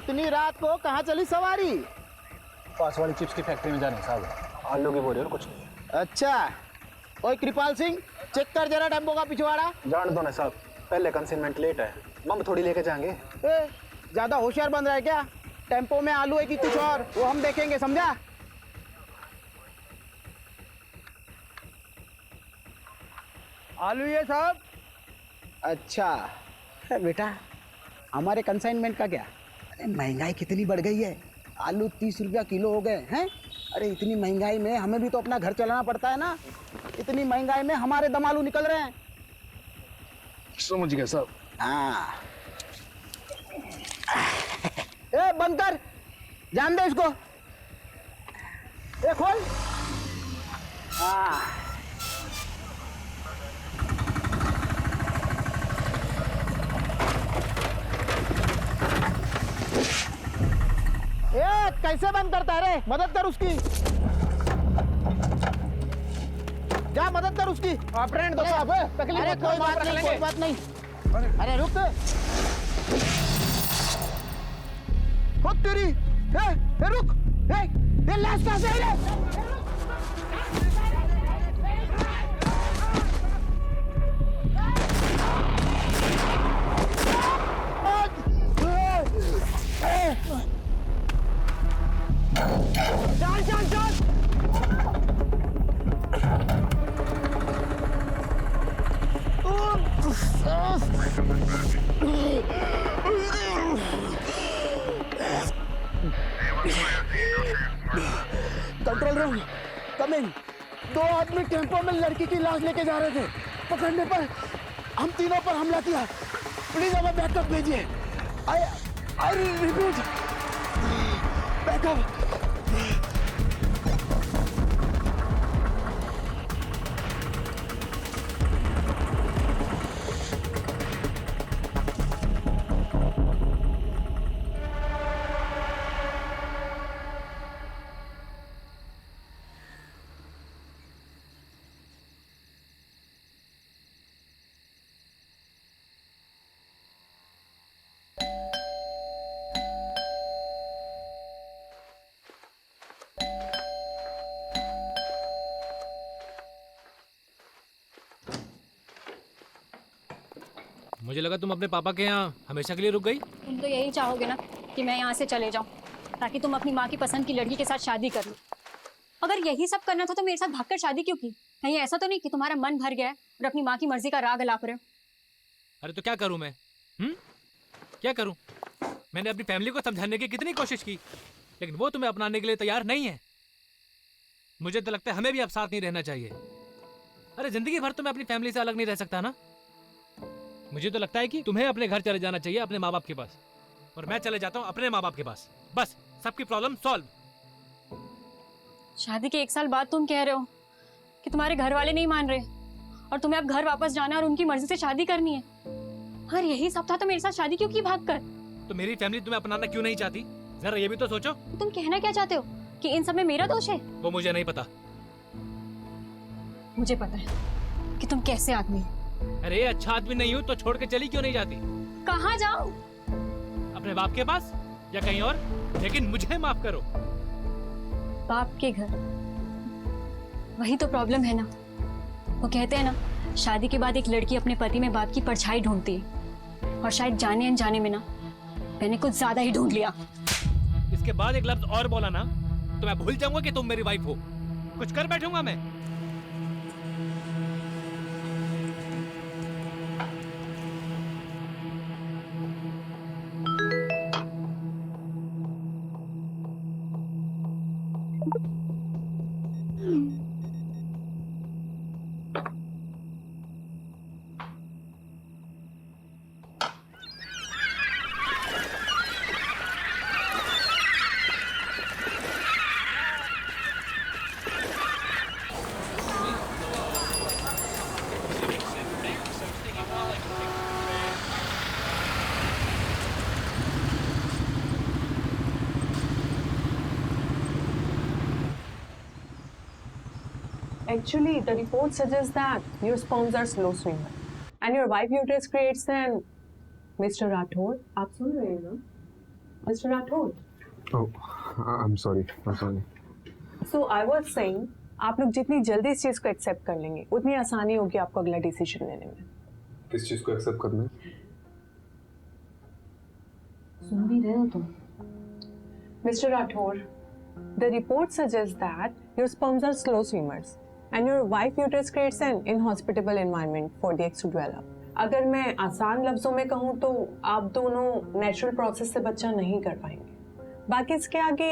इतनी रात को कहाँ चली सवारी? पास वाली चिप्स की फैक्ट्री में जाने साहब। आलू की बोरी और कुछ नहीं। अच्छा, ओए कृपाल सिंह, चेक कर जरा टेम्पो का पिछवाड़ा। जान दो ना साहब, पहले कंसाइनमेंट लेट है, मम थोड़ी लेके जाएंगे। ज्यादा होशियार बन रहा है क्या? टेम्पो में आलू है कि कुछ और, वो हम देखेंगे, समझा? आलू ये साहब। अच्छा बेटा, हमारे कंसाइनमेंट का क्या? अरे महंगाई कितनी बढ़ गई है, आलू 30 रुपया किलो हो गए हैं। अरे इतनी महंगाई में हमें भी तो अपना घर चलाना पड़ता है ना। इतनी महंगाई में हमारे दम आलू निकल रहे हैं। समझ गया साहब। हाँ ए बंद कर, जान दे इसको। ए खोल। हाँ ए कैसे बंद करता है रे? मदद कर उसकी, जा मदद कर उसकी। आप रहने दो साहब, तकलीफ अरे मत कोई करो, बात आप रख नहीं, लेंगे। कोई बात नहीं। अरे रुक, खुद तेरी। ए रुक, ए लाश कहाँ से आई रे? चल चल चल। Control room coming. 2 आदमी टेम्पो में लड़की की लाश लेके जा रहे थे। पकड़ने पर हम तीनों पर हमला किया। प्लीज हमें बैकअप भेजिए। I repeat, backup. मुझे लगा तुम अपने पापा के यहाँ हमेशा के लिए रुक गई। तुम तो यही चाहोगे ना कि मैं यहाँ से चले जाऊँ, ताकि तुम अपनी माँ की पसंद की लड़की के साथ शादी कर लो। अगर यही सब करना था तो मेरे साथ भागकर शादी क्यों की? कहीं ऐसा तो नहीं कि तुम्हारा मन भर गया है और अपनी माँ की मर्जी का राग अलाप रहे हो? अरे तो क्या करूँ मैं? क्या करूँ? मैंने अपनी फैमिली को समझाने की कितनी कोशिश की, लेकिन वो तुम्हें अपनाने के लिए तैयार नहीं है। मुझे तो लगता है हमें भी अब साथ नहीं रहना चाहिए। अरे जिंदगी भर तो मैं अपनी फैमिली से अलग नहीं रह सकता ना। मुझे तो लगता है कि तुम्हें अपने घर चले जाना चाहिए, अपने माँ बाप के पास, और मैं चले जाता हूँ अपने माँ बाप के पास। बस सबकी प्रॉब्लम सॉल्व। शादी के 1 साल बाद तुम कह रहे हो कि तुम्हारे घर वाले नहीं मान रहे और तुम्हें अब घर वापस जाना है और उनकी मर्जी से शादी करनी है। अगर यही सब था तो मेरे साथ शादी क्यों की भागकर? तो मेरी फैमिली तुम्हें अपनाना क्यों नहीं चाहती? जरा ये भी तो सोचो। तो तुम कहना क्या चाहते हो कि इन सब में मेरा दोष है? वो मुझे नहीं पता। मुझे पता है कि तुम कैसे आदमी हो। अरे अच्छा आदमी नहीं हूँ तो छोड़ के चली क्यों नहीं जाती? कहाँ जाऊं? अपने बाप के पास या कहीं और, लेकिन मुझे माफ करो। बाप के घर, वही तो प्रॉब्लम है ना। वो कहते हैं ना, शादी के बाद एक लड़की अपने पति में बाप की परछाई ढूंढती है, और शायद जाने अनजाने में ना मैंने कुछ ज्यादा ही ढूंढ लिया। इसके बाद एक लफ्ज और बोला ना तो मैं भूल जाऊंगा कि तुम मेरी वाइफ हो। कुछ कर बैठूंगा मैं। Actually, the report suggests that your sperms are slow swimmer and your wife uterus creates an Mr. Rathod. आप सुन रहे हैं ना? Mr. Rathod. Oh, I'm sorry. So I was saying, आप लोग जितनी जल्दी इस चीज़ को एक्सेप्ट कर लेंगे उतनी आसानी होगी आपको अगला डिसीजन लेने में। किस चीज को एक्सेप्ट करना है? सुन भी रहे हो तुम? Mr. Rathod, the report suggests that your sperms are slow swimmers and your wife uterus creates an inhospitable environment for the eggs to develop. अगर मैं आसान लफ्जों में कहूँ तो आप दोनों नेचुरल प्रोसेस से बच्चा नहीं कर पाएंगे। बाकी इसके आगे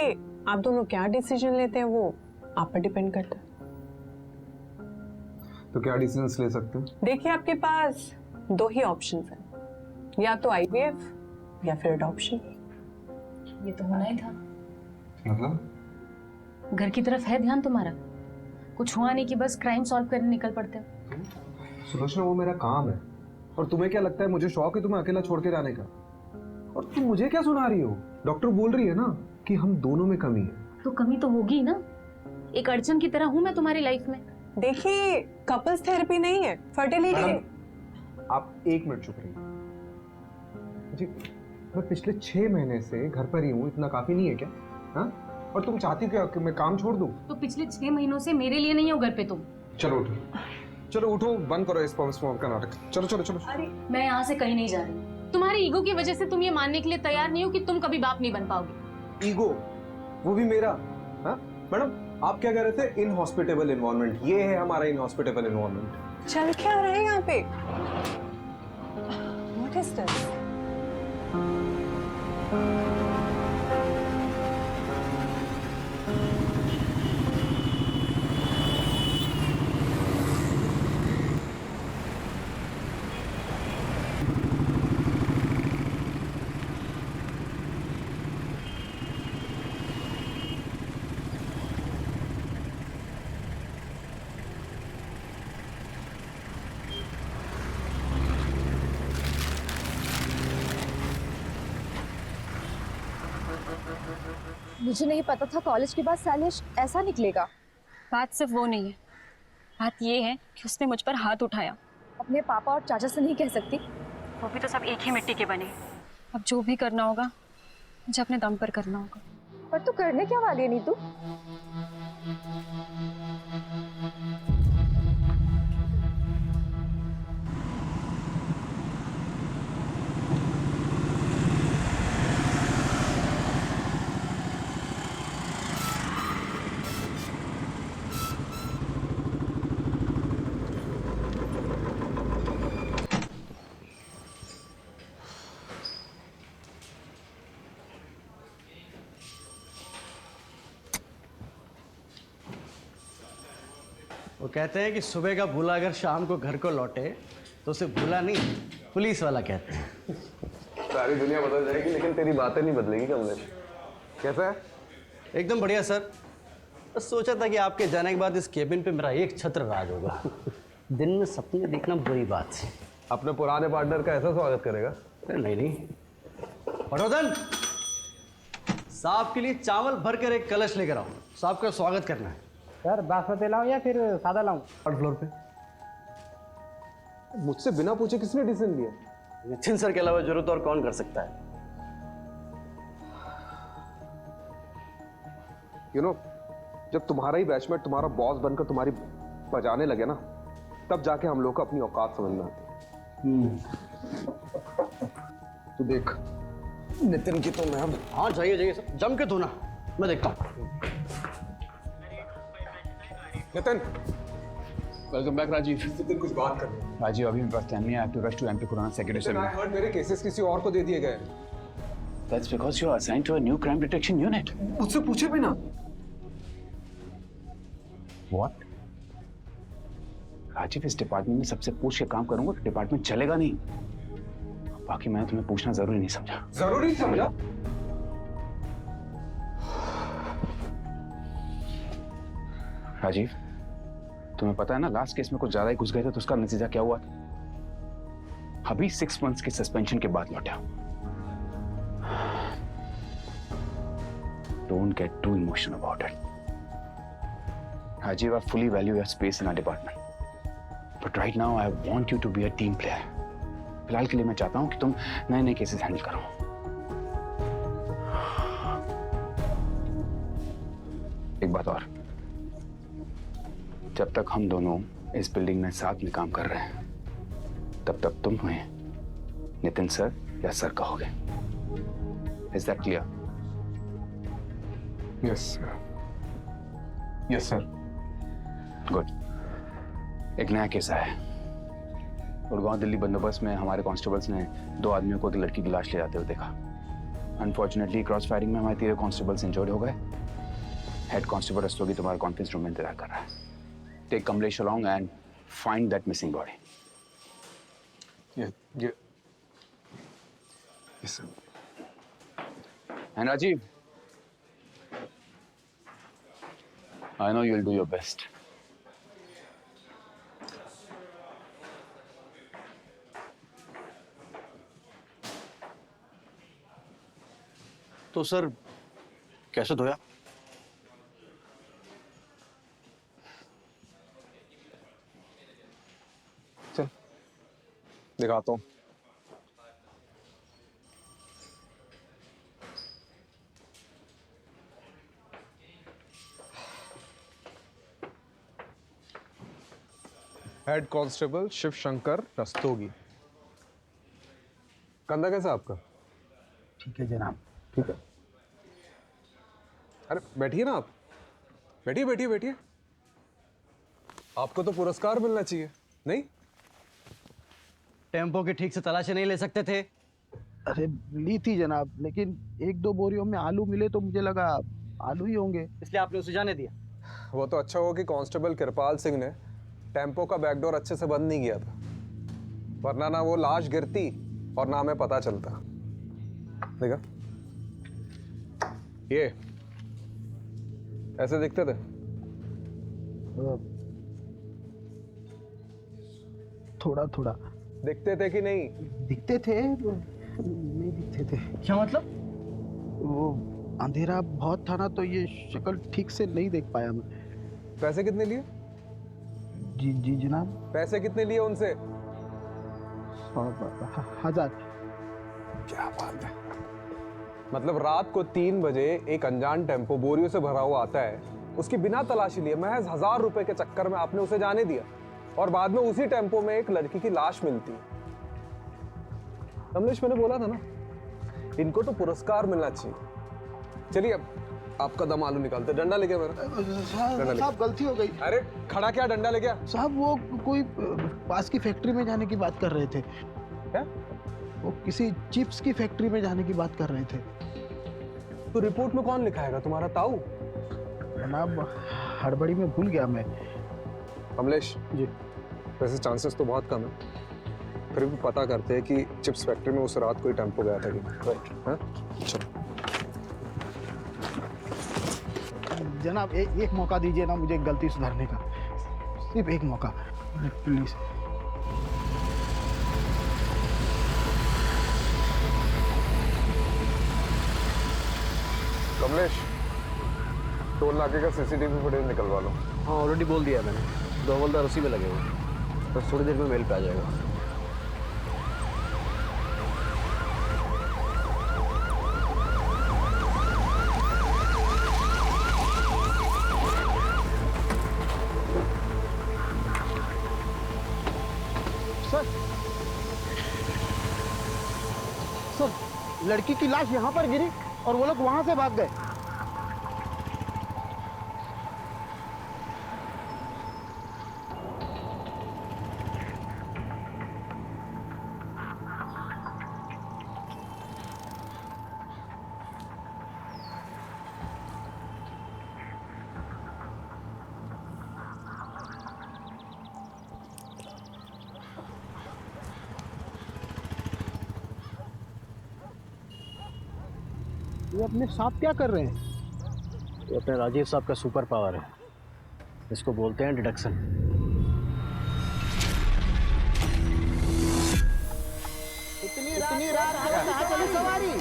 आप दोनों क्या डिसीजन लेते हैं वो आप पर डिपेंड करता है। तो क्या डिसीजंस ले सकते हैं? देखिए आपके पास दो ही ऑप्शंस हैं, या तो IVF या फिर अडॉप्शन। ये तो होना ही था। मतलब घर की तरफ है ध्यान तुम्हारा? कुछ हुआ नहीं कि बस क्राइम सॉल्व करने निकल पड़ते हो। सुलोचना, वो मेरा काम है। और तुम्हें क्या लगता है मुझे शौक है तुम्हें अकेला छोड़ के जाने का? और तुम मुझे क्या सुना रही हो? डॉक्टर बोल रही है ना कि हम दोनों में कमी है। तो कमी तो होगी ना, एक अड़चन की तरह हूं मैं तुम्हारी लाइफ में। देखिए कपल्स थेरेपी नहीं है, फर्टिलिटी है। आप 1 मिनट चुप रहिए जी। मैं पिछले 6 महीने से घर पर ही हूँ, इतना काफी नहीं है क्या? हाँ? और तुम चाहती क्या कि मैं काम छोड़ दूँ? तो पिछले 6 महीनों से मेरे लिए नहीं हो घर पे तुम। चलो उठो, चलो उठो, बंद करो इस स्पॉम का नाटक। चलो चलो चलो। अरे मैं यहाँ से कहीं नहीं जा रही। तुम्हारी ईगो की वजह से तुम ये मानने के लिए तैयार नहीं हो कि तुम कभी बाप नहीं बन पाओगे। ईगो? वो भी मेरा? हाँ मैडम, आप क्या कह रहे थे? Inhospitable environment. ये है हमारा इनहॉस्पिटेबल एनवायरनमेंट। चल क्या रहे हैं यहाँ पे? What is this? मुझे नहीं पता था कॉलेज के बाद शैलेश ऐसा निकलेगा। बात सिर्फ वो नहीं है, बात ये है कि उसने मुझ पर हाथ उठाया। अपने पापा और चाचा से नहीं कह सकती? वो भी तो सब एक ही मिट्टी के बने। अब जो भी करना होगा मुझे अपने दम पर करना होगा। पर तू करने क्या वाली है नीतू? वो कहते हैं कि सुबह का भूला अगर शाम को घर को लौटे तो उसे भूला नहीं, पुलिस वाला कहते हैं। सारी दुनिया बदल जाएगी लेकिन तेरी बातें नहीं बदलेगी कमलेश। कैसा है? एकदम बढ़िया सर। बस सोचा था कि आपके जाने के बाद इस केबिन पे मेरा एक छत्र राज होगा। दिन में सपने देखना बुरी बात है। अपने पुराने पार्टनर का ऐसा स्वागत करेगा? नहीं नहीं, पटोदन साहब के लिए चावल भर कर एक कलश लेकर आओ, साहब का स्वागत करना है। सर बासमती लाऊं या फिर सादा लाऊं? थर्ड फ्लोर पे। मुझसे बिना पूछे किसने डिसीजन लिया? नितिन सर के अलावा जरूरत और कौन कर सकता है? यू नो, जब तुम्हारा ही बैचमेट तुम्हारा बॉस बनकर तुम्हारी बजाने लगे ना, तब जाके हम लोग को अपनी औकात समझ में आती। तू देख नितिन की तो मैं अब। हाँ जाइए जाइए सर, जम के धोना, मैं देखता हूँ। Nitin, welcome back Rajiv. नितिन कुछ बात कर रहे हैं। राजीव अभी मेरे पास टाइम नहीं है। I have to rush to MP Kurana secretary. I heard मेरे केसेस किसी और को दे दिए गए। That's because you are assigned to a new crime detection unit. मुझसे पूछे भी ना। What? राजीव, इस डिपार्टमेंट में सबसे पूछ के काम करूंगा तो डिपार्टमेंट चलेगा नहीं। बाकी मैंने तुम्हें पूछना जरूरी नहीं समझा। जरूरी समझा? राजीव, तुम्हें पता है ना लास्ट केस में कुछ ज्यादा ही घुस गए थे तो उसका नतीजा क्या हुआ था? अभी 6 months के सस्पेंशन के बाद लौटा। Don't get too emotional about it. Rajiv, I fully value your space in our department. But right now I want you to be a team player. फिलहाल के लिए मैं चाहता हूं कि तुम नए नए केसेस हैंडल करो। एक बात और, जब तक हम दोनों इस बिल्डिंग में साथ में काम कर रहे हैं तब तक तुम हमें नितिन सर या सर कहोगे। Is that clear? Yes sir. Good. एक नया केस आया है। गुड़गांव दिल्ली बंदोबस्त में हमारे कांस्टेबल्स ने 2 आदमियों को एक लड़की की लाश ले जाते हुए देखा। अनफॉर्चुनेटली क्रॉस फायरिंग में हमारे 3 कांस्टेबल्स इंजर्ड हो गए। हेड कांस्टेबल रस्तोगी तुम्हारे कॉन्फ्रेंस रूम में इंतजार कर रहा है। Take Kamlesh along and find that missing body. ये yes sir. And Rajiv, I know you'll do your best. तो सर कैसे धोया? चल दिखाता हूँ। Head constable Shiv Shankar Rastogi. कंधा कैसा आपका? ठीक है जनाब। ठीक है। अरे बैठिए ना आप। बैठिए बैठिए बैठिए। आपको तो पुरस्कार मिलना चाहिए, नहीं? टेम्पो की ठीक से तलाशी नहीं ले सकते थे? अरे ली थी जनाब, लेकिन 1-2 बोरियों में आलू मिले तो मुझे लगा आलू ही होंगे। इसलिए आपने उसे जाने दिया? वो तो अच्छा हुआ कि कांस्टेबल कृपाल सिंह ने टेम्पो का बैकडोर अच्छे से बंद नहीं किया था, वरना ना वो लाश गिरती और ना हमें पता चलता। देखा, ये ऐसे दिखते थे। थोड़ा थोड़ा दिखते थे कि नहीं? दिखते थे, नहीं दिखते थे। क्या मतलब? वो अंधेरा बहुत था ना, तो ये शक्ल ठीक से नहीं देख पाया मैं। पैसे कितने लिए? जी जी जनाब। पैसे कितने लिए उनसे? 1000। क्या बात है। मतलब रात को 3 बजे एक अनजान टेम्पो बोरियों से भरा हुआ आता है, उसकी बिना तलाशी लिए महज 1000 रुपए के चक्कर में आपने उसे जाने दिया, और बाद में उसी टेम्पो में एक लड़की की लाश मिलती है। कमलेश, मैंने बोला था ना, इनको तो पुरस्कार मिलना चाहिए। चलिए अब आपका दम आलू निकालते। डंडा लेके मेरा। साहब गलती हो गई। अरे खड़ा क्या, डंडा ले गया? साहब वो कोई पास की फैक्ट्री में जाने की बात कर रहे थे। क्या? वो किसी चिप्स की फैक्ट्री में जाने की बात कर रहे थे। तो रिपोर्ट में कौन लिखाएगा, तुम्हारा ताऊ? जनाब हड़बड़ी में भूल गया मैं। कमलेश जी। वैसे चांसेस तो बहुत कम है, फिर भी पता करते हैं कि चिप्स फैक्ट्री में उस रात कोई टेम्पो गया था कि नहीं। राइट। हाँ चलो जनाब एक मौका दीजिए ना मुझे गलती सुधारने का, सिर्फ एक मौका प्लीज। कमलेश, टोल नाके का सीसीटीवी फुटेज निकलवा लो। हाँ ऑलरेडी बोल दिया मैंने, 2 हवलदार उसी में लगे हुए, बस थोड़ी देर में मेल पे आ जाएगा। सर लड़की की लाश यहाँ पर गिरी और वो लोग वहां से भाग गए। ये अपने साथ क्या कर रहे हैं? ये अपने राजीव साहब का सुपर पावर है, इसको बोलते हैं डिडक्शन। इतनी रात को कहाँ चली सवारी?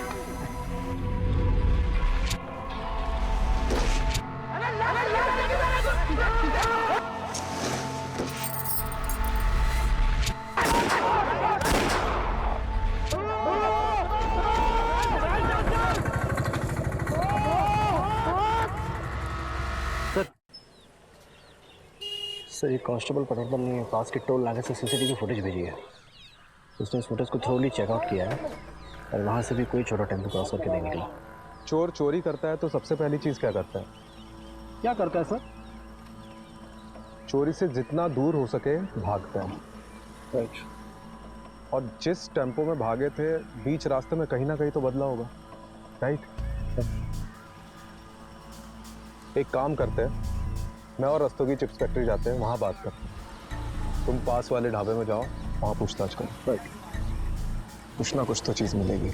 सर ये कांस्टेबल पटवर्धन ने पास के टोल नाके से सीसीटीवी फुटेज भेजी है। उसने इस फुटेज को थ्रोली चेकआउट किया है और वहाँ से भी कोई छोटा टेम्पो क्रॉस करके नहीं निकला। चोर चोरी करता है तो सबसे पहली चीज क्या करता है? क्या करता है सर? चोरी से जितना दूर हो सके भागता है। राइट। और जिस टेम्पो में भागे थे बीच रास्ते में कहीं ना कहीं तो बदला होगा, राइट? एक काम करते हैं, मैं और रस्तोगी चिप्स फैक्ट्री जाते हैं, वहाँ बात करते हैं। तुम पास वाले ढाबे में जाओ, वहाँ पूछताछ करो। राइट। कुछ ना कुछ तो चीज़ मिलेगी।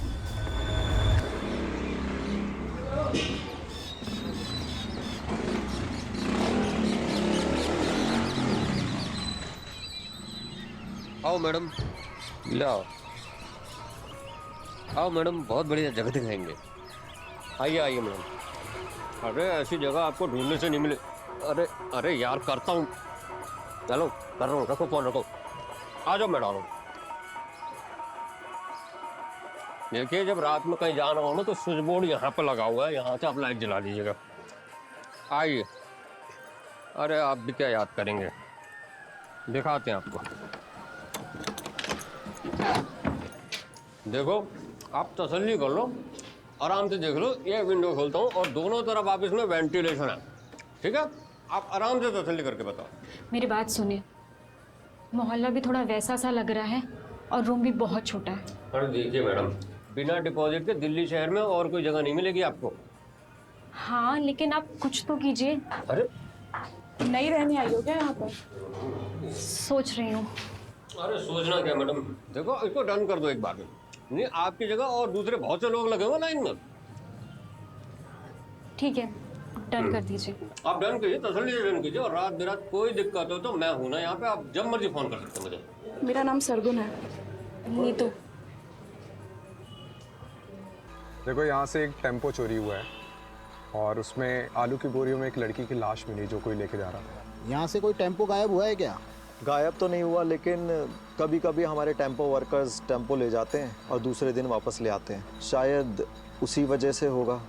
आओ मैडम, ले आओ। आओ मैडम, बहुत बढ़िया जगह दिखाएंगे। आइए आइए मैडम। अरे ऐसी जगह आपको ढूंढने से नहीं मिले। अरे अरे यार, करता हूँ। चलो कर रहा हूँ, रखो फोन रखो। आ जाओ मैडम। देखिए, जब रात में कहीं जाना हो ना तो स्विच बोर्ड यहाँ पर लगा हुआ है, यहाँ से आप लाइट जला लीजिएगा। आइए। अरे आप भी क्या याद करेंगे, दिखाते हैं आपको। देखो, आप तसल्ली कर लो, आराम से देख लो। ये विंडो खोलता हूँ और दोनों तरफ आप इसमें वेंटिलेशन है, ठीक है? आप आराम से तसल्ली करके बताओ। मेरी बात सुनिए, मोहल्ला भी थोड़ा वैसा सा लग रहा है और रूम भी बहुत छोटा है। अरे देखिए मैडम, बिना डिपॉजिट के दिल्ली शहर में और कोई जगह नहीं मिलेगी आपको। हाँ, लेकिन आप कुछ तो कीजिए। अरे नहीं रहने आई हो क्या यहाँ पर? सोच रही हूँ। अरे सोचना क्या मैडम, देखो इसको डन कर दो एक बार में। नहीं, आपकी जगह और दूसरे बहुत से लोग लगे हुए लाइन में। ठीक है, डन कर दीजिए। आप डन कीजिए, तसल्ली से डन कीजिए। और रात बिरात कोई दिक्कत हो तो मैं हूं ना यहाँ पे, आप जब मर्जी फोन कर सकते हैं मुझे। मेरा नाम सरगुन है। नीतू। देखो, यहाँ से एक टेम्पो चोरी हुआ है और उसमें आलू की बोरियों में एक लड़की की लाश मिली जो कोई लेके जा रहा था। यहाँ से कोई टेम्पो गायब हुआ है क्या? गायब तो नहीं हुआ, लेकिन कभी कभी हमारे टेम्पो वर्कर्स टेम्पो ले जाते हैं और दूसरे दिन वापस ले आते हैं। शायद उसी वजह से होगा।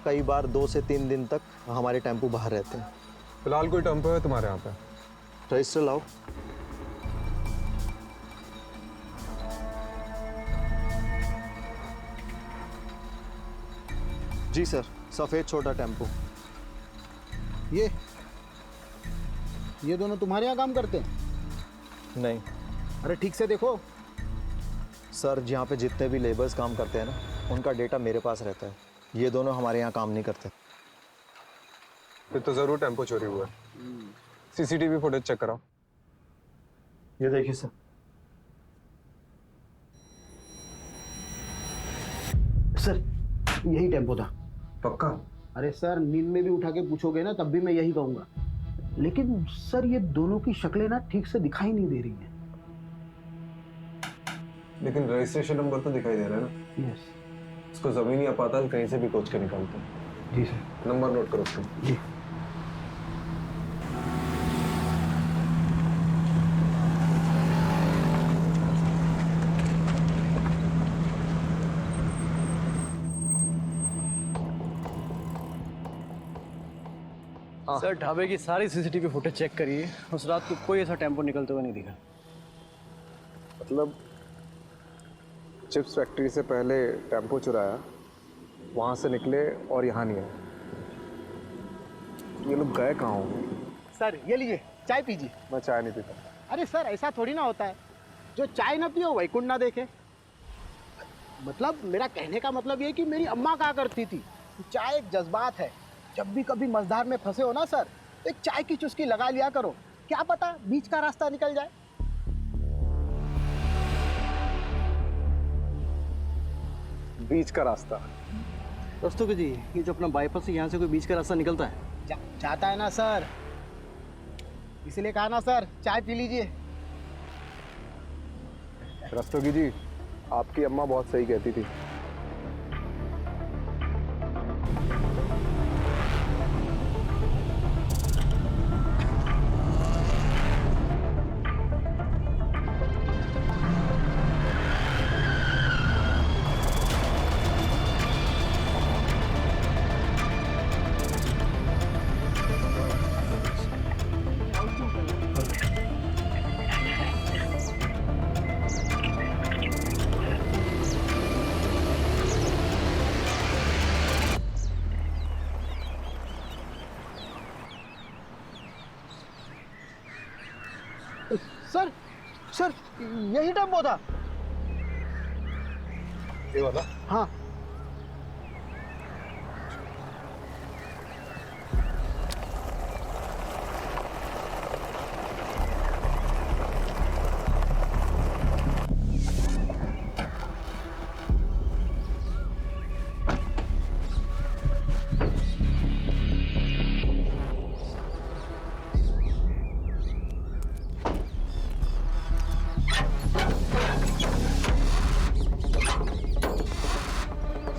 कई बार 2 से 3 दिन तक हमारे टेम्पो बाहर रहते हैं। फिलहाल कोई टेम्पो है तुम्हारे यहाँ पे? रजिस्टर लाओ। जी सर, सफ़ेद छोटा टेम्पो। ये दोनों तुम्हारे यहाँ काम करते हैं? नहीं अरे ठीक से देखो। सर, यहाँ पे जितने भी लेबर्स काम करते हैं ना, उनका डेटा मेरे पास रहता है। ये दोनों हमारे यहाँ काम नहीं करते। फिर तो ज़रूर टेम्पो चोरी हुआ है। सीसीटीवी फुटेज चेक कराओ। ये देखिए सर। सर, यही टेम्पो था। पक्का? अरे सर, नींद में भी उठा के पूछोगे ना तब भी मैं यही कहूँगा। लेकिन सर, ये दोनों की शक्लें ना ठीक से दिखाई नहीं दे रही हैं। लेकिन रजिस्ट्रेशन नंबर तो दिखाई दे रहा है ना? यस। इसको जमीनी अपातल कहीं से भी खोज के निकालते हैं। जी सर। नंबर नोट करो उसका। जी। सर, ढाबे की सारी सीसीटीवी फुटेज चेक करिए। उस रात को कोई ऐसा टेम्पो निकलते हुए नहीं दिखा। मतलब चिप्स फैक्ट्री से पहले टेम्पो चुराया, वहाँ से निकले और यहाँ नहीं आए। ये लोग गए कहाँ होंगे? सर, ये लीजिए, चाय पीजिए। मैं चाय नहीं पीता। अरे सर, ऐसा थोड़ी ना होता है। जो चाय ना पियो वैकुंठ ना देखे। मतलब मेरा कहने का मतलब ये कि मेरी अम्मा कहा करती थी, चाय एक जज्बात है। जब भी कभी मझधार में फंसे हो ना सर, तो एक चाय की चुस्की लगा लिया करो। क्या पता बीच का रास्ता निकल जाए। बीच का रास्ता? दोस्तों जी, ये जो अपना बाईपास है, यहाँ से कोई बीच का रास्ता निकलता है? जाता है ना सर, इसलिए कहा ना सर, चाय पी लीजिए। रस्तोगी जी, आपकी अम्मा बहुत सही कहती थी। सर सर यही टेम्पो था। ये वाला? हाँ।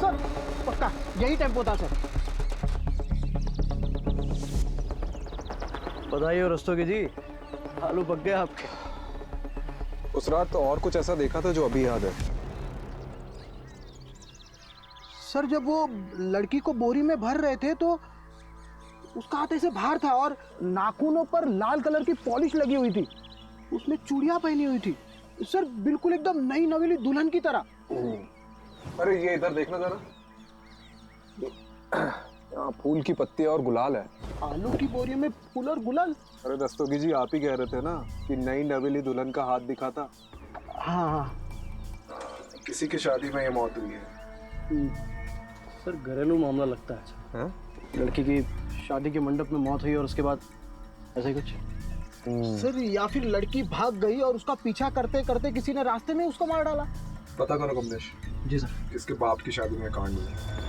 सर पक्का यही टेम्पो था सर। बधाई हो रस्तोगी जी, आलू पक गए आपके। उस रात तो और कुछ ऐसा देखा था जो अभी याद है। सर जब वो लड़की को बोरी में भर रहे थे तो उसका हाथ ऐसे बाहर था और नाखूनों पर लाल कलर की पॉलिश लगी हुई थी। उसने चूड़ियां पहनी हुई थी सर, बिल्कुल एकदम नई नवेली दुल्हन की तरह। अरे ये इधर देखना जरा, यहाँ फूल की पत्ती और गुलाल है। आलू की बोरी में फूल और गुलाल। अरे रस्तोगी जी आप ही कह रहे थे ना कि नई नवेली दुल्हन का हाथ दिखा था। हाँ हाँ। किसी की शादी में ये मौत हुई है। सर घरेलू मामला लगता है। लड़की की शादी के मंडप में मौत हुई और उसके बाद ऐसा ही कुछ। सर या फिर लड़की भाग गई और उसका पीछा करते करते किसी ने रास्ते में उसको मार डाला। पता करो कमलेश। जी सर। इसके बाप की शादी में कांड हुआ।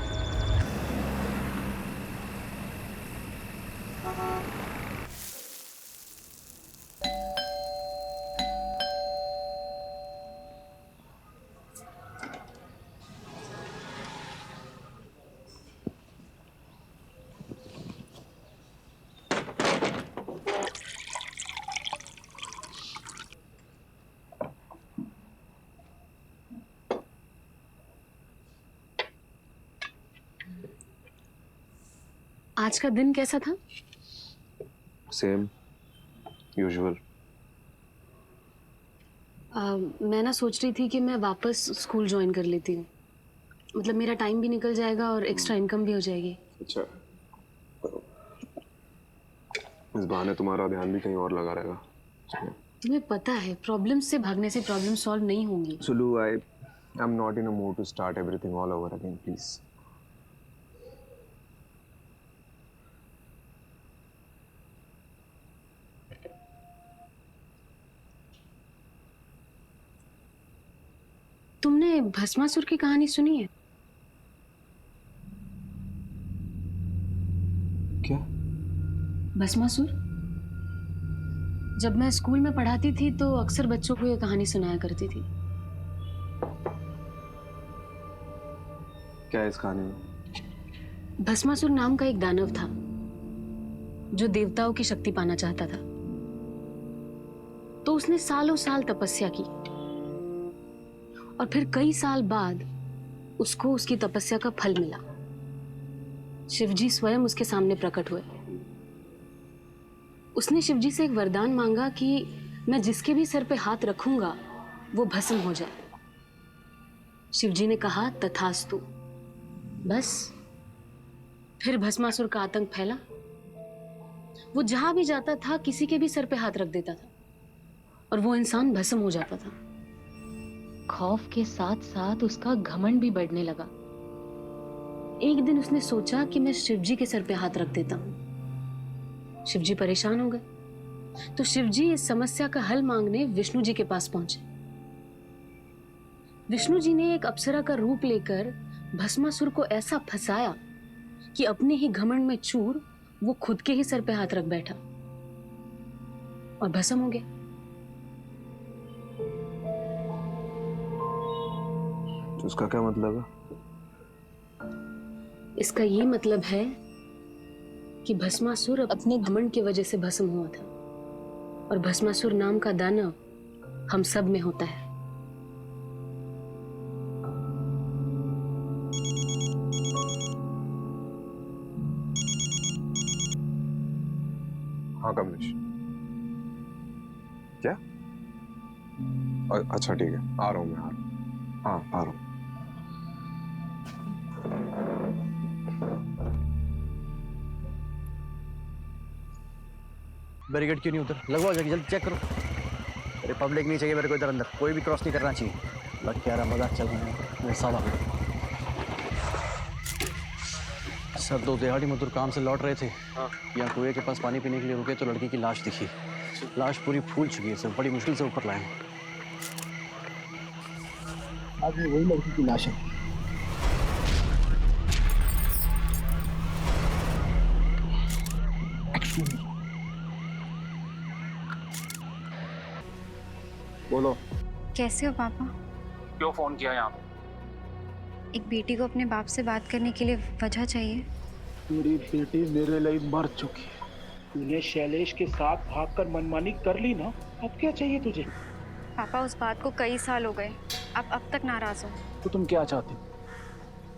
आज का दिन कैसा था? Same usual. मैं ना सोच रही थी कि मैं वापस स्कूल ज्वाइन कर लेती हूँ। मतलब मेरा टाइम भी निकल जाएगा और एक्स्ट्रा इनकम भी हो जाएगी। अच्छा, इस बहाने तुम्हारा ध्यान भी कहीं और लगा रहेगा। तुम्हें पता है प्रॉब्लम से भागने से प्रॉब्लम सॉल्व नहीं होंगी। Sulu, I am not in a mood to start everything all over again, please. तुमने भस्मासुर की कहानी सुनी है? क्या? भस्मासुर? जब मैं स्कूल में पढ़ाती थी तो अक्सर बच्चों को ये कहानी सुनाया करती थी। क्या है इस कहानी में? भस्मासुर नाम का एक दानव था जो देवताओं की शक्ति पाना चाहता था। तो उसने सालों साल तपस्या की और फिर कई साल बाद उसको उसकी तपस्या का फल मिला। शिवजी स्वयं उसके सामने प्रकट हुए। उसने शिवजी से एक वरदान मांगा कि मैं जिसके भी सर पे हाथ रखूंगा वो भस्म हो जाए। शिवजी ने कहा तथास्तु। बस फिर भस्मासुर का आतंक फैला। वो जहां भी जाता था किसी के भी सर पे हाथ रख देता था और वो इंसान भस्म हो जाता था। खौफ के साथ साथ उसका घमंड भी बढ़ने लगा। एक दिन उसने सोचा कि मैं शिवजी के सर पे हाथ रख देता हूं। शिवजी परेशान हो गए तो शिवजी इस समस्या का हल मांगने विष्णु जी के पास पहुंचे। विष्णु जी ने एक अप्सरा का रूप लेकर भस्मासुर को ऐसा फंसाया कि अपने ही घमंड में चूर वो खुद के ही सर पे हाथ रख बैठा और भस्म हो गया। तो उसका क्या मतलब है? इसका ये मतलब है कि भस्मासुर अपने घमंड की वजह से भस्म हुआ था और भस्मासुर नाम का दानव हम सब में होता है। हाँ कमलेश। क्या? अच्छा ठीक है, आ रहा हूँ मैं, आ रहा हूँ। हाँ आ रहा हूँ। बैरिकेड क्यों नहीं उतर? लगवाओ जाके, जल्दी चेक करो। रिपब्लिक नहीं चाहिए मेरे को इधर अंदर, कोई भी क्रॉस नहीं करना चाहिए। लग क्या रहा मजाक चल रहा है मेरे साथ। सर 2 दिहाड़ी मजदूर काम से लौट रहे थे, यहाँ कुएं के पास पानी पीने के लिए रुके तो लड़की की लाश दिखी। लाश पूरी फूल चुकी है सर, बड़ी मुश्किल से ऊपर लाए। आज वही लड़की की लाश है। बोलो, कैसे हो पापा? क्यों फोन किया यहाँ पे? एक बेटी को अपने बाप से बात करने के लिए वजह चाहिए। मेरी बेटी मेरे लिए मर चुकी है। तूने शैलेश के साथ भागकर मनमानी कर ली ना, अब क्या चाहिए तुझे? पापा उस बात को कई साल हो गए, आप अब तक नाराज हो। तो तुम क्या चाहती?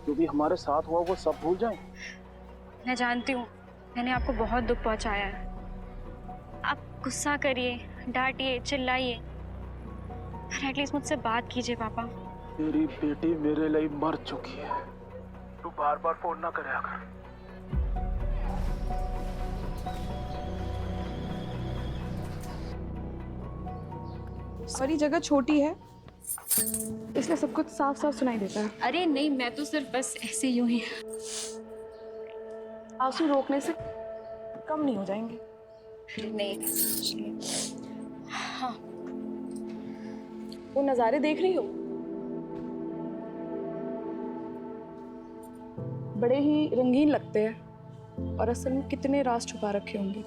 जो भी हमारे साथ हुआ वो सब भूल जाए? मैं जानती हूँ मैंने आपको बहुत दुख पहुँचाया है। आप गुस्सा करिए, डांटिए, चिल्लाइए, पर एटलीस्ट मुझसे बात कीजिए पापा। मेरी बेटी मेरे लिए मर चुकी है, तू बार बार फोन ना करे कर। सारी जगह छोटी है इसलिए सब कुछ साफ साफ सुनाई देता है। अरे नहीं, मैं तो सिर्फ बस ऐसे यूं ही। आंसू रोकने से कम नहीं हो जाएंगे। नहीं। हाँ, वो नज़ारे देख रही हो, बड़े ही रंगीन लगते हैं और असल में कितने राज छुपा रखे होंगे।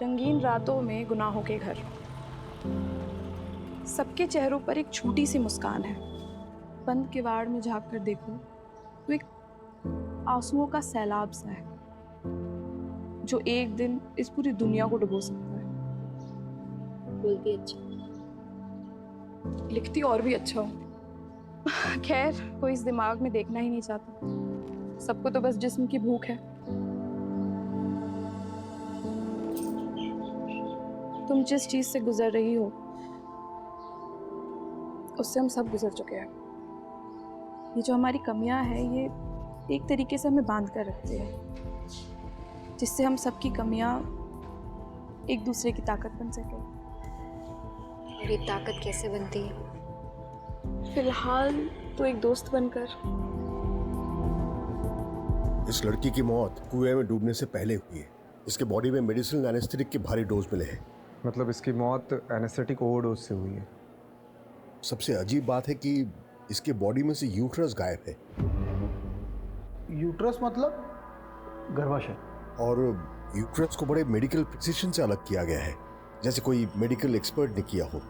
रंगीन रातों में गुनाहों के घर, सबके चेहरों पर एक छोटी सी मुस्कान है। बंद किवाड़ में झांक कर देखो तो एक आंसुओं का सैलाब सा है जो एक दिन इस पूरी दुनिया को डुबो सकता है। बोलती अच्छा, लिखती और भी अच्छा हो। खैर, कोई इस दिमाग में देखना ही नहीं चाहता, सबको तो बस जिस्म की भूख है। तुम जिस चीज से गुजर रही हो उससे हम सब गुजर चुके हैं। ये जो हमारी कमियां हैं ये एक तरीके से हमें बांध कर रखते हैं, जिससे हम सबकी कमियां एक दूसरे की ताकत बन सके। और ये ताकत कैसे बनती है? फिलहाल तो एक दोस्त बनकर। इस लड़की की मौत कुएं में डूबने से पहले हुई है। इसके बॉडी में मेडिसिनल एनेस्थेटिक के भारी डोज मिले हैं। मतलब इसकी मौत एनेस्थेटिक ओवरडोज से हुई है। सबसे अजीब बात है कि इसके बॉडी में से यूट्रस गायब है। यूट्रस मतलब? गर्भाशय। और यूट्रस को बड़े मेडिकल प्रिसिशन से अलग किया गया है, जैसे कोई मेडिकल एक्सपर्ट ने किया हो।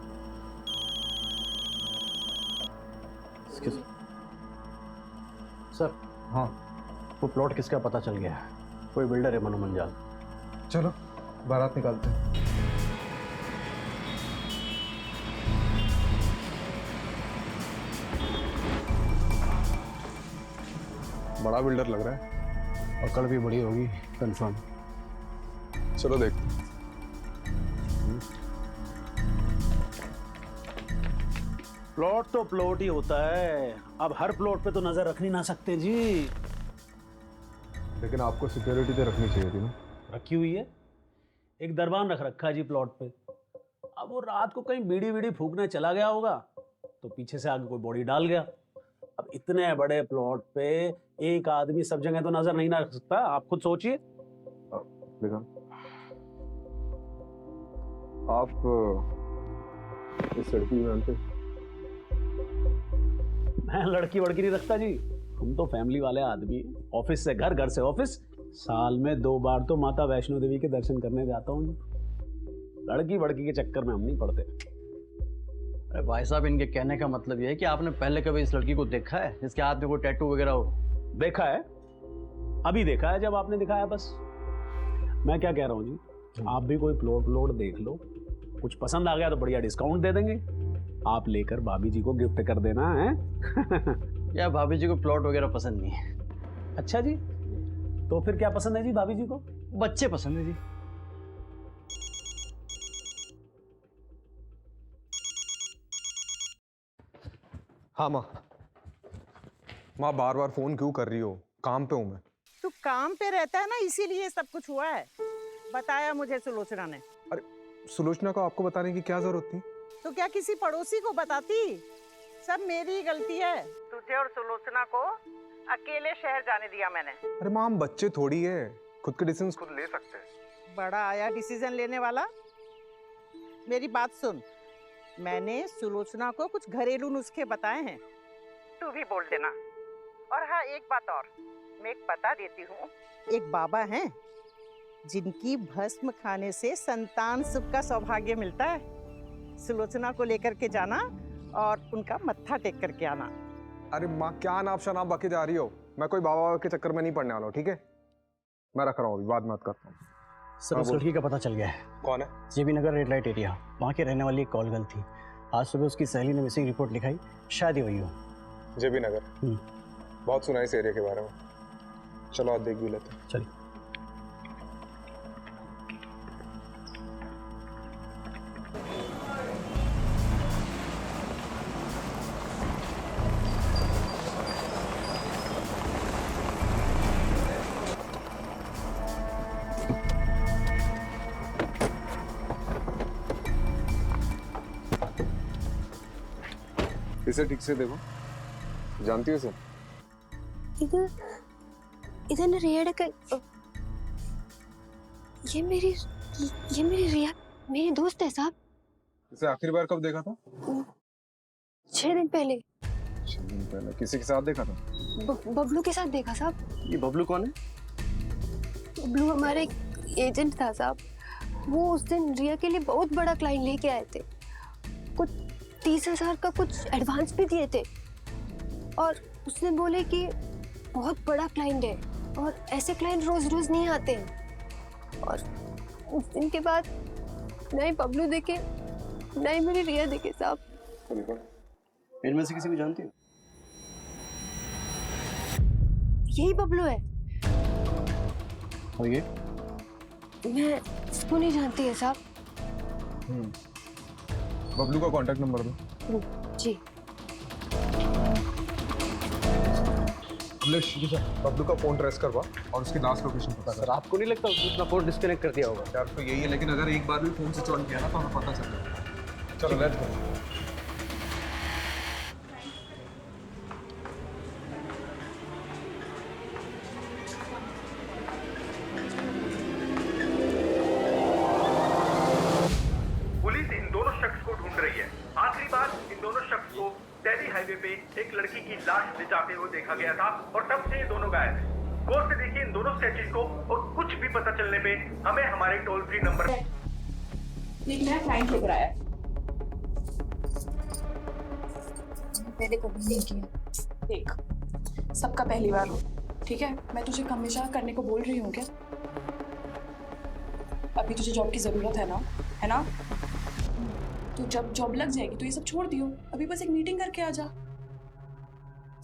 सर, हाँ, वो प्लॉट किसका पता चल गया है। कोई बिल्डर है मनु मंजाल। चलो बारात निकालते हैं। बड़ा बिल्डर लग रहा है। अकड़ भी बड़ी होगी, कंफर्म। चलो देखते हैं। प्लॉट तो प्लॉट ही होता है, अब हर प्लॉट पे तो नजर रख नहीं ना सकते जी। लेकिन आपको सिक्योरिटी तो रखनी चाहिए थी ना। रखी हुई है, एक दरबान रख रखा है जी प्लॉट पे। अब वो रात को कहीं बीड़ी बीड़ी फूकने चला गया होगा तो पीछे से आगे कोई बॉडी डाल गया। अब इतने बड़े प्लॉट पे एक आदमी सब जगह तो नजर नहीं ना रख सकता, आप खुद सोचिए। आप इस लड़की को जानते? मैं लड़की वड़की नहीं रखता जी, हम तो फैमिली वाले आदमी हैं। ऑफिस से घर, घर से ऑफिस, साल में 2 बार तो माता वैष्णो देवी के दर्शन करने जाता हूँ जी। लड़की वड़की के चक्कर में हम नहीं पड़ते। अरे भाई साहब, इनके कहने का मतलब ये है कि आपने पहले कभी इस लड़की को देखा है जिसके हाथ में कोई टैटू वगैरह हो? देखा है, अभी देखा है जब आपने दिखाया बस। मैं क्या कह रहा हूँ जी, आप भी कोई प्लॉट देख लो, कुछ पसंद आ गया तो बढ़िया डिस्काउंट दे देंगे, आप लेकर भाभी जी को गिफ्ट कर देना है। या भाभी जी को प्लॉट वगैरह पसंद नहीं है। अच्छा जी, तो फिर क्या पसंद है जी भाभी जी को? बच्चे पसंद है जी। हाँ माँ, माँ बार बार फोन क्यों कर रही हो? काम पे हूँ मैं। तू काम पे रहता है ना, इसीलिए सब कुछ हुआ है। बताया मुझे सुलोचना ने। अरे सुलोचना को आपको बताने की क्या जरूरत थी? तो क्या किसी पड़ोसी को बताती? सब मेरी गलती है। तुझे और सुलोचना को अकेले शहर जाने दिया मैंने। अरे माँ, हम बच्चे थोड़ी है, खुद के डिसीजन खुद ले सकते हैं। बड़ा आया डिसीजन लेने वाला। मेरी बात सुन, मैंने सुलोचना को कुछ घरेलू नुस्खे बताए हैं, तू भी बोल देना। और हाँ, एक बात और मैं एक बता देती हूँ। एक बाबा हैं जिनकी भस्म खाने से संतान सुख का सौभाग्य मिलता है। सुलोचना को लेकर के जाना और उनका मत्था टेक करके आना। अरे माँ, क्या नाप शनाप बके जा रही हो? मैं कोई बाबा के चक्कर में नहीं पड़ने वाला हूँ, ठीक है? मैं रख रहा हूँ, अभी बाद में बात करता हूँ। सर, उस लड़की का पता चल गया है। कौन है? जेबी नगर रेड लाइट एरिया, वहाँ के रहने वाली एक कॉल गर्ल थी। आज सुबह उसकी सहेली ने मिसिंग रिपोर्ट लिखाई, शायद ही वही हो। जेबी नगर? बहुत सुना इस एरिया के बारे में। चलो आज देख भी लेते हैं। चलिए। इसे ठीक से देखो, जानती हो इसे? इधर ना रिया का, ये मेरी रिया मेरी दोस्त है साहब। इसे आखिरी बार कब देखा था? 6 दिन पहले। 6 दिन पहले किसी के साथ देखा था? बबलू के साथ देखा साहब। ये बबलू कौन है? बबलू हमारा एक एजेंट था साहब। वो उस दिन रिया के लिए बहुत बड़ा क्लाइंट लेके आए थे। कुछ 30,000 का कुछ एडवांस भी दिए थे और उसने बोले कि बहुत बड़ा क्लाइंट है और ऐसे क्लाइंट रोज रोज नहीं आते हैं। और उस दिन के बाद ना ही बबलू देखे ना ही मेरी रिया देखे साहब। इनमें से किसी को जानती हो? यही बबलू है। और ये? मैं इसको नहीं जानती है साहब। बबलू का कांटेक्ट नंबर दो। जी। बबलू का फोन ट्रेस करवा और उसकी लास्ट लोकेशन पता कर। सर, आपको नहीं लगता उसने अपना फोन डिस्कनेक्ट कर दिया होगा? यार तो यही है, लेकिन अगर एक बार भी फोन स्विच ऑन किया ना तो हमें पता चल जाएगा। चलो लेट्स गो। पुलिस इन दोनों शख्स को ढूंढ रही है। आखिरी बार इन दोनों शख्स को दिल्ली हाईवे पे एक लड़की की लाश ले जाते हुए देखा गया था और तब से ये दोनों गायब हैं। गौर से देखिए इन दोनों स्केचेस को और कुछ भी पता चलने पे हमें हमारे टोल फ्री नंबर एक नया क्लाइंट लेकर आया। पहले कभी नहीं किया। देख, सबका पहली बार हो, ठीक है? मैं तुझे हमेशा करने को बोल रही हूँ क्या? अभी तुझे जॉब की जरूरत है ना? तो जब जॉब लग जाएगी तो ये सब छोड़ दियो। अभी बस एक मीटिंग करके आ जा,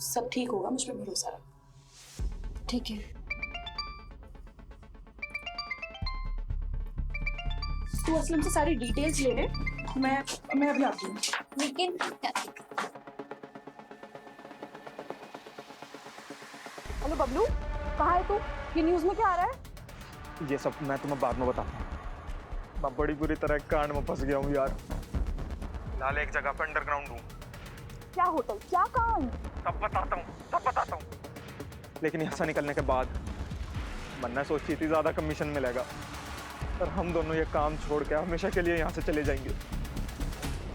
सब ठीक होगा, मुझ पे भरोसा रख। ठीक है। तू असलम से सारी डिटेल्स ले ले, मैं अभी आती हूँ। लेकिन हेलो बबलू, कहाँ है तू? ये न्यूज़ में क्या आ रहा है? ये सब मैं तुम्हें बाद में बताता हूँ। मैं बड़ी बुरी तरह कांड में फंस गया हूँ यार। फिलहाल एक जगह पे अंडरग्राउंड हूँ। क्या होटल, क्या काम? सब बताता हूँ। लेकिन यहाँ से निकलने के बाद मन्ना सोची थी ज़्यादा कमीशन मिलेगा, पर हम दोनों ये काम छोड़ के हमेशा के लिए यहाँ से चले जाएंगे।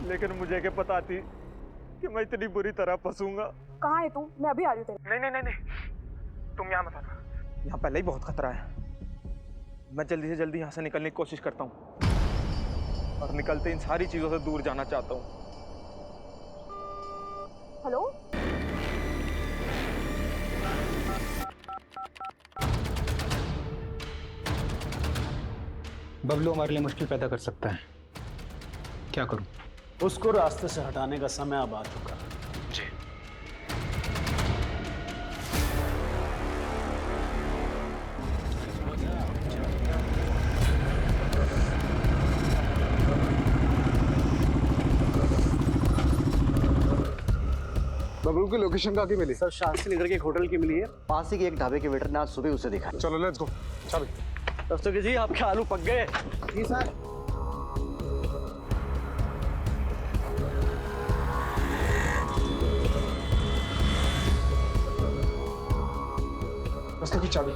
लेकिन मुझे क्या पता थी कि मैं इतनी बुरी तरह फंसूंगा। कहाँ है तू? मैं अभी आ रही हूँ तेरे। नहीं, तुम यहाँ मत आना। यहाँ पहले ही बहुत खतरा है। मैं जल्दी से जल्दी यहाँ से निकलने की कोशिश करता हूँ और निकलते इन सारी चीज़ों से दूर जाना चाहता हूँ। हेलो, बबलू हमारे लिए मुश्किल पैदा कर सकता है, क्या करूं? उसको रास्ते से हटाने का समय अब आ चुका है। जी। बबलू की लोकेशन कहाँ की मिली? सर, शास्त्री नगर के एक होटल की मिली है। पास ही के एक ढाबे के वेटर ने आज सुबह उसे देखा। चलो लेट्स गो। चलो। रस्तोगी जी आपके आलू पक गए। जी सर। रस्तोगी चाबी।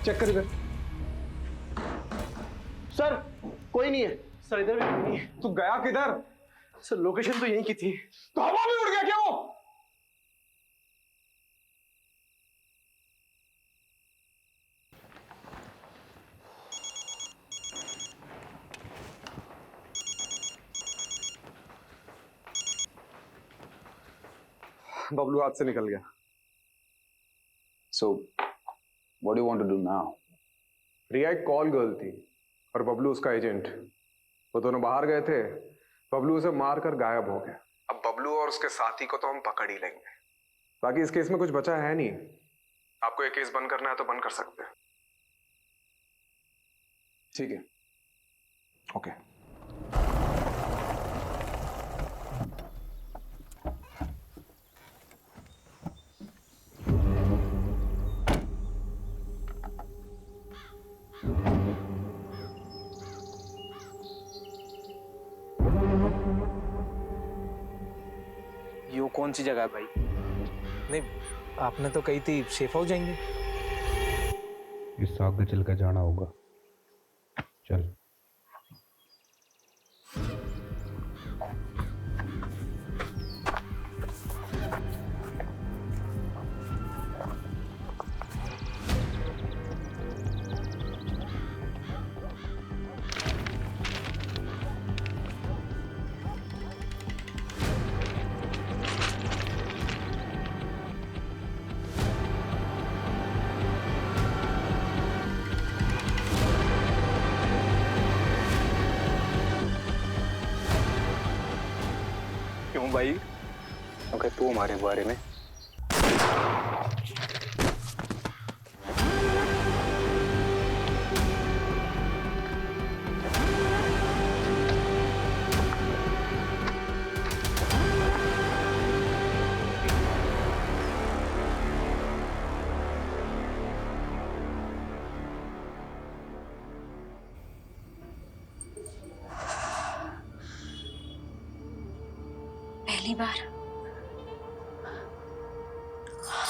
चेक कर इधर। सर कोई नहीं है। सर इधर भी कोई नहीं है। तू गया किधर? सर लोकेशन तो यहीं की थी। तो हवा में उड़ गया क्या वो? बबलू हाथ से निकल गया। So, what do you want to do now? रिया एक कॉल गर्ल थी और बबलू उसका एजेंट। वो दोनों बाहर गए थे, बबलू उसे मारकर गायब हो गया। अब बबलू और उसके साथी को तो हम पकड़ ही लेंगे। बाकी इस केस में कुछ बचा है नहीं। आपको ये केस बंद करना है तो बंद कर सकते हैं। ठीक है। ओके। यो कौन सी जगह है भाई? नहीं, आपने तो कही थी सेफ हाउस जाएंगे। इस आगे चल कर जाना होगा। चल। क्यों भाई? अगर तू हमारे बारे में पहली बार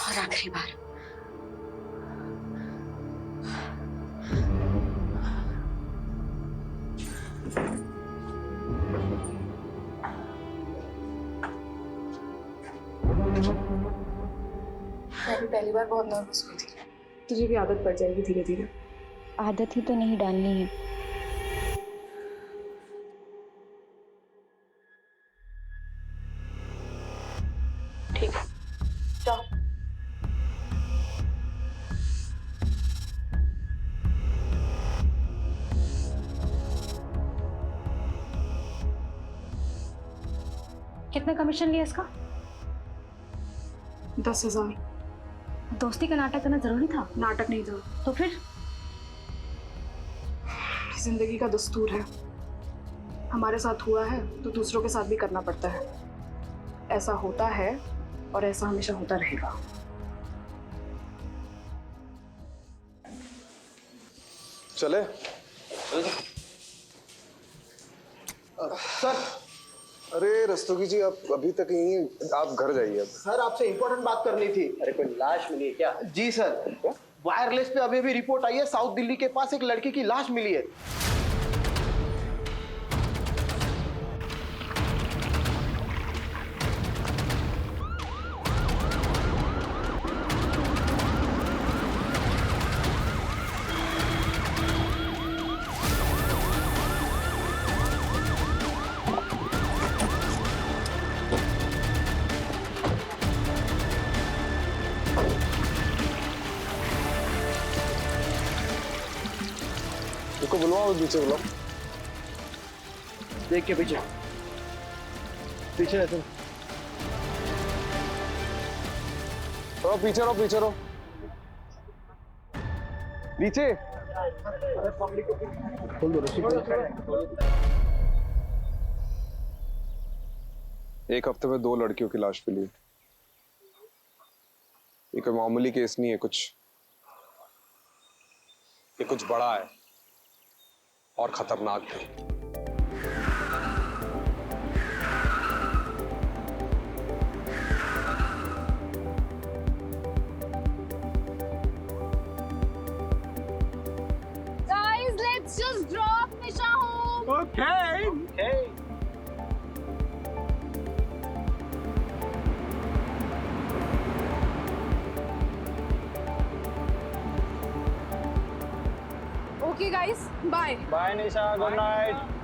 और आखिरी बार। मैं भी पहली बार बहुत नर्वस हुई थी। तुझे भी आदत पड़ जाएगी धीरे धीरे। आदत ही तो नहीं डालनी है। ठीक है, जाओ। कितना कमीशन लिया इसका? 10,000। दोस्ती का नाटक करना जरूरी था? नाटक नहीं था। तो फिर? जिंदगी का दस्तूर है। हमारे साथ हुआ है तो दूसरों के साथ भी करना पड़ता है। ऐसा होता है और ऐसा हमेशा होता रहेगा। चले? सर। अरे रस्तोगी जी, आप अभी तक यहीं हैं, आप घर जाइए अब। सर आपसे इंपॉर्टेंट बात करनी थी। अरे कोई लाश मिली है क्या? जी सर, वायरलेस पे अभी अभी रिपोर्ट आई है, साउथ दिल्ली के पास एक लड़की की लाश मिली है। इसको बुलवाओ, पीछे बुलाओ। देख के पीछे पीछे है तुम। रहो, पीछे रहो, पीछे रहो। नीचे एक हफ्ते में 2 लड़कियों की लाश मिली। ये कोई मामूली केस नहीं है, ये कुछ बड़ा है और खतरनाक भी। Guys, let's just drop Nisha home. Okay. Okay, guys. Bye. Bye Nisha, good night.